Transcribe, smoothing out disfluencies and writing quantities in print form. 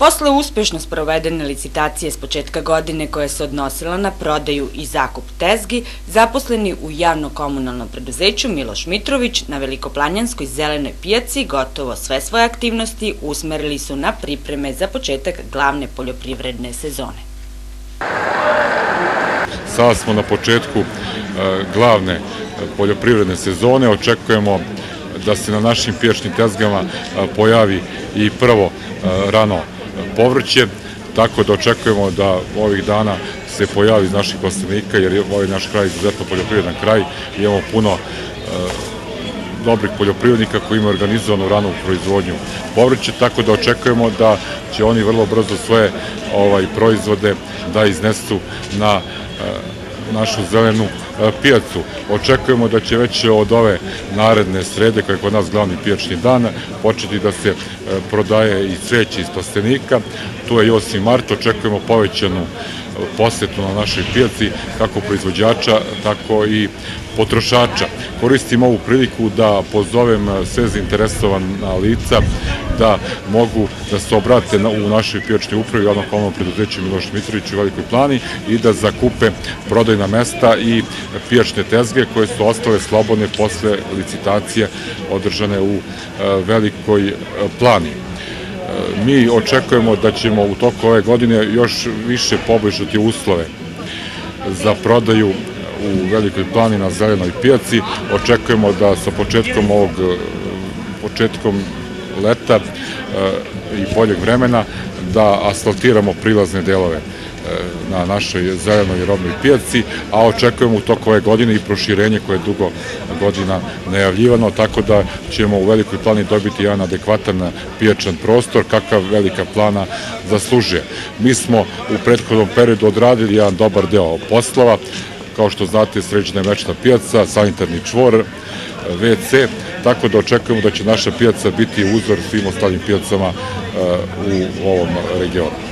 Posle uspešno sprovedene licitacije s početka godine koja se odnosila na prodaju i zakup tezgi, zaposleni u javno-komunalnom preduzeću Miloš Mitrović na Velikoplanjanskoj zelenoj pijaci gotovo sve svoje aktivnosti usmerili su na pripreme za početak glavne poljoprivredne sezone. Sada smo na početku glavne poljoprivredne sezone, očekujemo da se na našim pijačnim tezgama pojavi i prvo rano povrće, tako da očekujemo da ovih dana se pojavi iz naših poslanika, jer je ovaj naš kraj izuzetno poljoprivredan kraj, imamo puno dobrih poljoprivrednika koji imaju organizovanu ranu proizvodnju povrća, tako da očekujemo da će oni vrlo brzo svoje proizvode da iznesu na našu zelenu pijacu. Očekujemo da će već od ove naredne srede, koja je kod nas glavni pijačni dan, početi da se prodaje i cveće iz plastenika. Tu je 8. mart, očekujemo povećanu posetu na našoj pijaci, kako proizvođača, tako i potrošača. Koristim ovu priliku da pozovem sve zainteresovana lica da mogu da se obrate u našoj pijačnoj upravi, javno-komunalnom preduzeću Miloš Mitrović u Velikoj Plani i da zakupe prodajna mesta i pijačne tezge koje su ostale slobodne posle licitacije održane u Velikoj Plani. Mi očekujemo da ćemo u toku ove godine još više poboljšati uslove za prodaju u Velikoj Plani na zelenoj pijaci. Očekujemo da sa početkom leta i boljeg vremena da asfaltiramo prilazne delove na našoj zelenoj robnoj pijaci, a očekujemo u toku ove godine i proširenje koje je dugo godina najavljivano, tako da ćemo u Velikoj Plani dobiti jedan adekvatan pijačan prostor kakav Velika Plana zaslužuje. Mi smo u prethodnom periodu odradili jedan dobar deo poslova, kao što znate, sređena je mlečna pijaca, sanitarni čvor, WC, tako da očekujemo da će naša pijaca biti uzor svim ostalim pijacama u ovom regionu.